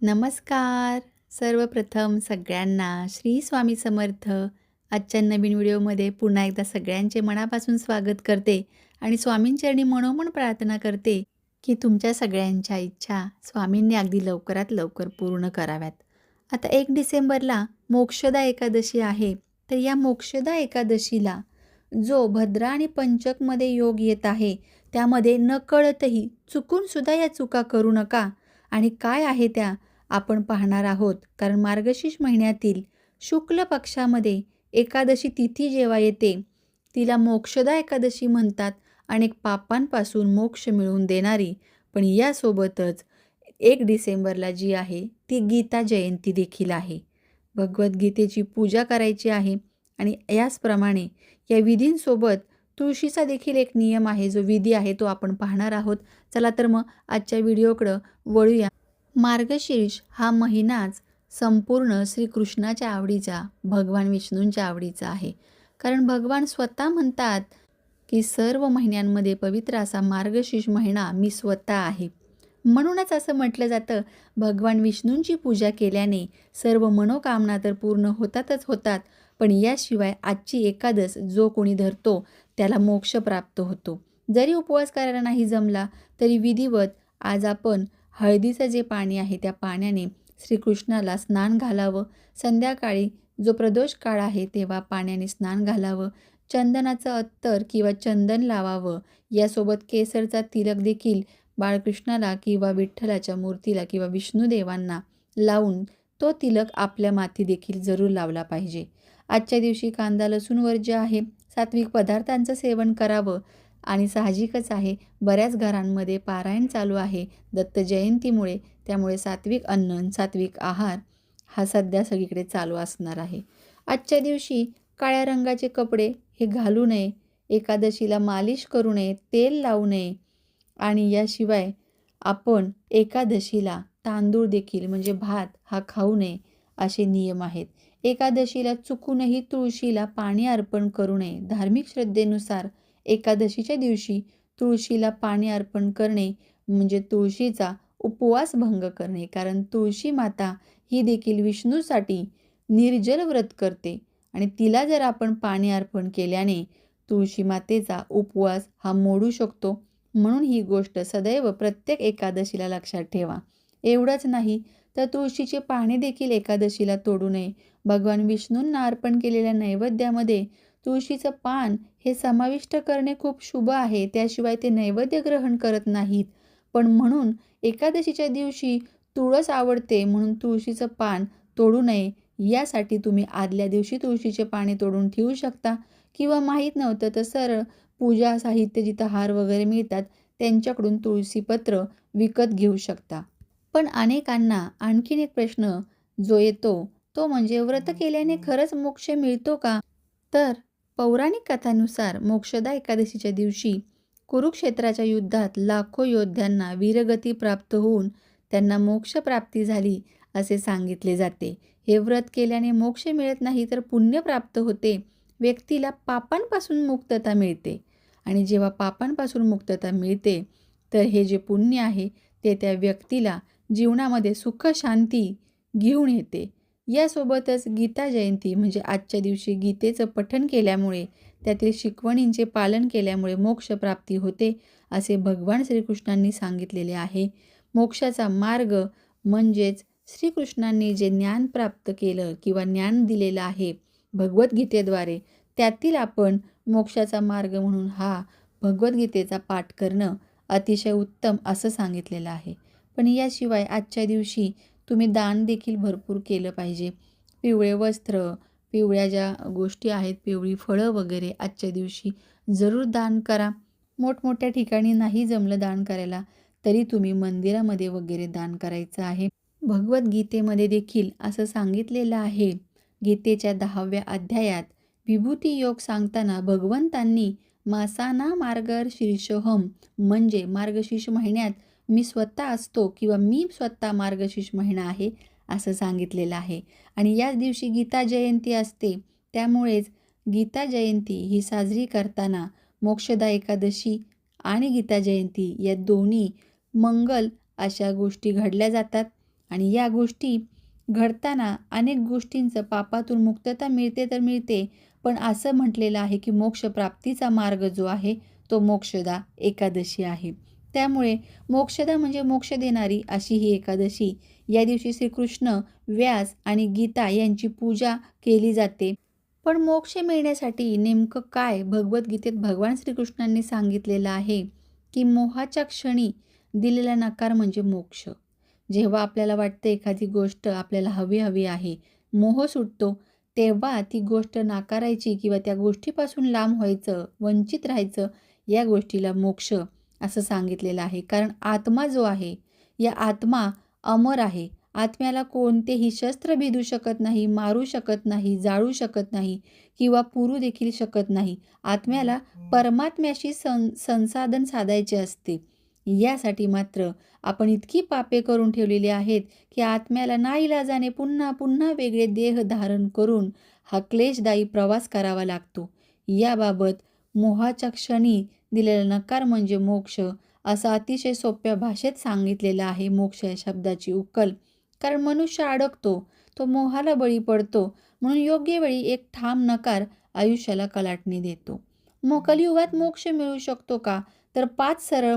नमस्कार. सर्वप्रथम सगळ्यांना श्री स्वामी समर्थ. आजच्या नवीन व्हिडिओमध्ये पुन्हा एकदा सगळ्यांचे मनापासून स्वागत करते आणि स्वामींचरणी मनोमन प्रार्थना करते की तुमच्या सगळ्यांच्या इच्छा स्वामींनी अगदी लवकरात लवकर पूर्ण कराव्यात. आता 1 डिसेंबरला मोक्षदा एकादशी आहे. तर या मोक्षदा एकादशीला जो भद्रा आणि पंचकमध्ये योग येत आहे, त्यामध्ये नकळतही चुकूनसुद्धा या चुका करू नका. आणि काय आहे त्या आपण पाहणार आहोत. कारण मार्गशीर्ष महिन्यातील शुक्ल पक्षामध्ये एकादशी तिथी जेव्हा येते, तिला मोक्षदा एकादशी म्हणतात. अनेक पापांपासून मोक्ष मिळवून देणारी. पण यासोबतच 1 डिसेंबरला जी आहे ती गीता जयंती देखील आहे. भगवद्गीतेची पूजा करायची आहे आणि याचप्रमाणे या विधींसोबत तुळशीचा देखील एक नियम आहे, जो विधी आहे तो आपण पाहणार आहोत. चला तर मग आजच्या व्हिडिओकडं वळूया. मार्गशीर्ष हा महिनाच संपूर्ण श्रीकृष्णाच्या आवडीचा, भगवान विष्णूंच्या आवडीचा आहे. कारण भगवान स्वतः म्हणतात की सर्व महिन्यांमध्ये पवित्र असा मार्गशीर्ष महिना मी स्वतः आहे. म्हणूनच असं म्हटलं जातं, भगवान विष्णूंची पूजा केल्याने सर्व मनोकामना तर पूर्ण होतातच होतात, पण याशिवाय आजची एकादश जो कोणी धरतो त्याला मोक्ष प्राप्त होतो. जरी उपवास करायला नाही जमला तरी विधिवत आज आपण हळदीचं जे पाणी आहे त्या पाण्याने श्रीकृष्णाला स्नान घालावं. संध्याकाळी जो प्रदोष काळ आहे तेव्हा पाण्याने स्नान घालावं. चंदनाचं अत्तर किंवा चंदन लावावं. यासोबत केसरचा तिलक देखील बाळकृष्णाला किंवा विठ्ठलाच्या मूर्तीला किंवा विष्णुदेवांना लावून तो तिलक आपल्या माथी देखील जरूर लावला पाहिजे. आजच्या दिवशी कांदा लसूण वर्ज्य आहे. सात्विक पदार्थांचं सेवन करावं. आणि साहजिकच आहे, बऱ्याच घरांमध्ये पारायण चालू आहे दत्त जयंतीमुळे. त्यामुळे सात्विक अन्न, सात्विक आहार हा सध्या सगळीकडे चालू असणार आहे. आजच्या दिवशी काळ्या रंगाचे कपडे हे घालू नये. एकादशीला मालिश करू नये, तेल लावू नये. आणि याशिवाय आपण एकादशीला तांदूळ देखील म्हणजे भात हा खाऊ नये असे नियम आहेत. एकादशीला चुकूनही तुळशीला पाणी अर्पण करू नये. धार्मिक श्रद्धेनुसार एकादशीच्या दिवशी तुळशीला पाणी अर्पण करणे म्हणजे तुळशीचा उपवास भंग करणे. कारण तुळशी माता ही देखील विष्णूसाठी निर्जल व्रत करते आणि तिला जर आपण पाणी अर्पण केल्याने तुळशी मातेचा उपवास हा मोडू शकतो. म्हणून ही गोष्ट सदैव प्रत्येक एकादशीला लक्षात ठेवा. एवढंच नाही तर तुळशीचे पाने देखील एकादशीला तोडू नये. भगवान विष्णूंना अर्पण केलेल्या नैवेद्यामध्ये तुळशीचं पान हे समाविष्ट करणे खूप शुभ आहे. त्याशिवाय ते नैवेद्य ग्रहण करत नाहीत. पण म्हणून एकादशीच्या दिवशी तुळस आवडते म्हणून तुळशीचं पान तोडू नये. यासाठी तुम्ही आदल्या दिवशी तुळशीचे पाने तोडून ठेवू शकता किंवा माहीत नव्हतं तर सरळ पूजा साहित्य जिथं हार वगैरे मिळतात त्यांच्याकडून तुळशीपत्र विकत घेऊ शकता. पण अनेकांना आणखीन एक प्रश्न जो येतो तो म्हणजे व्रत केल्याने खरंच मोक्ष मिळतो का? तर पौराणिक कथानुसार मोक्षदा एकादशीच्या दिवशी कुरुक्षेत्राच्या युद्धात लाखो योद्ध्यांना वीरगती प्राप्त होऊन त्यांना मोक्ष प्राप्ती झाली असे सांगितले जाते. हे व्रत केल्याने मोक्ष मिळत नाही तर पुण्य प्राप्त होते. व्यक्तीला पापांपासून मुक्तता मिळते आणि जेव्हा पापांपासून मुक्तता मिळते तर हे जे पुण्य आहे ते त्या व्यक्तीला जीवनामध्ये सुख शांती घेऊन येते. यासोबतच गीता जयंती म्हणजे आजच्या दिवशी गीतेचं पठण केल्यामुळे त्यातील शिकवणींचे पालन केल्यामुळे मोक्ष प्राप्ती होते असे भगवान श्रीकृष्णांनी सांगितलेले आहे. मोक्षाचा मार्ग म्हणजेच श्रीकृष्णांनी जे ज्ञान प्राप्त केलं किंवा ज्ञान दिलेलं आहे भगवद्गीतेद्वारे, त्यातील आपण मोक्षाचा मार्ग म्हणून हा भगवद्गीतेचा पाठ करणं अतिशय उत्तम असं सांगितलेलं आहे. पण याशिवाय आजच्या दिवशी तुम्ही दान देखील भरपूर केलं पाहिजे. पिवळे वस्त्र, पिवळ्या ज्या गोष्टी आहेत, पिवळी फळं वगैरे आजच्या दिवशी जरूर दान करा. मोठमोठ्या ठिकाणी नाही जमलं दान करायला तरी तुम्ही मंदिरामध्ये वगैरे दान करायचं आहे. भगवद्गीतेमध्ये देखील असं सांगितलेलं आहे. गीतेच्या 10व्या अध्यायात विभूती योग सांगताना भगवंतांनी मासाना मार्गशीर्षोहम म्हणजे मार्गशीर्ष महिन्यात मी स्वतः असतो किंवा मी स्वतः मार्गशीर्ष महिना आहे असं सांगितलेलं आहे. आणि याच दिवशी गीता जयंती असते. त्यामुळेच गीता जयंती ही साजरी करताना मोक्षदा एकादशी आणि गीता जयंती या दोन्ही मंगल अशा गोष्टी घडल्या जातात. आणि या गोष्टी घडताना अनेक गोष्टींचं पापातून मुक्तता मिळते तर मिळते, पण असं म्हटलेलं आहे की मोक्षप्राप्तीचा मार्ग जो आहे तो मोक्षदा एकादशी आहे. त्यामुळे मोक्षदा म्हणजे मोक्ष देणारी अशी ही एकादशी. या दिवशी श्रीकृष्ण, व्यास आणि गीता यांची पूजा केली जाते. पण मोक्ष मिळण्यासाठी नेमकं काय भगवद्गीतेत भगवान श्रीकृष्णांनी सांगितलेलं आहे, की मोहाच्या क्षणी दिलेला नकार म्हणजे मोक्ष. जेव्हा आपल्याला वाटतं एखादी गोष्ट आपल्याला हवी हवी आहे, मोह सुटतो, तेव्हा ती गोष्ट नाकारायची किंवा त्या गोष्टीपासून लांब व्हायचं, वंचित राहायचं, या गोष्टीला मोक्ष असं सांगितलेलं आहे. कारण आत्मा जो आहे, या आत्मा अमर आहे. आत्म्याला कोणतेही शस्त्र भेदू शकत नाही, मारू शकत नाही, जाळू शकत नाही किंवा पुरू देखील शकत नाही. आत्म्याला परमात्म्याशी संसाधन साधायचे असते. यासाठी मात्र आपण इतकी पापे करून ठेवलेली आहेत, की आत्म्याला नाईलाजाने पुन्हा पुन्हा वेगळे देह धारण करून हा क्लेशदायी प्रवास करावा लागतो. याबाबत मोहाच्या क्षणी दिलेला नकार म्हणजे मोक्ष, असं अतिशय सोप्या भाषेत सांगितलेलं आहे मोक्ष या शब्दाची उकल. कारण मनुष्य अडकतो, तो मोहाला बळी पडतो, म्हणून योग्य वेळी एक ठाम नकार आयुष्याला कलाटणी देतो. कलियुगात मोक्ष मिळू शकतो का? तर 5 सरळ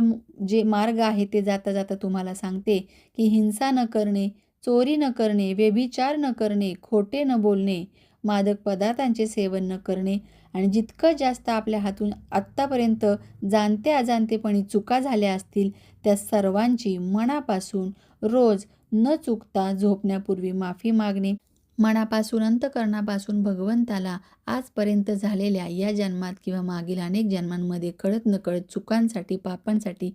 जे मार्ग आहे ते जाता जाता तुम्हाला सांगते, की हिंसा न करणे, चोरी न करणे, व्यभिचार न करणे, खोटे न बोलणे, मादक पदार्थांचे सेवन न करणे आणि जितकं जास्त आपल्या हातून आत्तापर्यंत जाणते अजाणतेपणी चुका झाल्या असतील त्या सर्वांची मनापासून रोज न चुकता झोपण्यापूर्वी माफी मागणे, मनापासून अंतःकरणापासून भगवंताला आजपर्यंत झालेल्या या जन्मात किंवा मागील अनेक जन्मांमध्ये कळत नकळत चुकांसाठी, पापांसाठी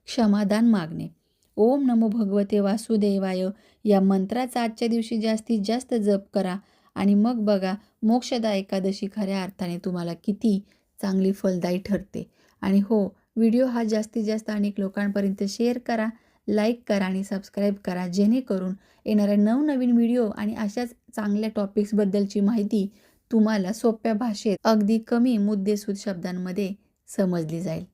क्षमादान मागणे. ओम नमो भगवते वासुदेवाय या मंत्राचा आजच्या दिवशी जास्तीत जास्त जप करा आणि मग बघा मोक्षदा एकादशी खऱ्या अर्थाने तुम्हाला किती चांगली फलदायी ठरते. आणि हो, व्हिडिओ हा जास्तीत जास्त अनेक लोकांपर्यंत शेअर करा, लाईक करा आणि सबस्क्राईब करा, जेणेकरून येणाऱ्या नवनवीन व्हिडिओ आणि अशाच चांगल्या टॉपिक्सबद्दलची माहिती तुम्हाला सोप्या भाषेत अगदी कमी मुद्देसूद शब्दांमध्ये समजली जाईल.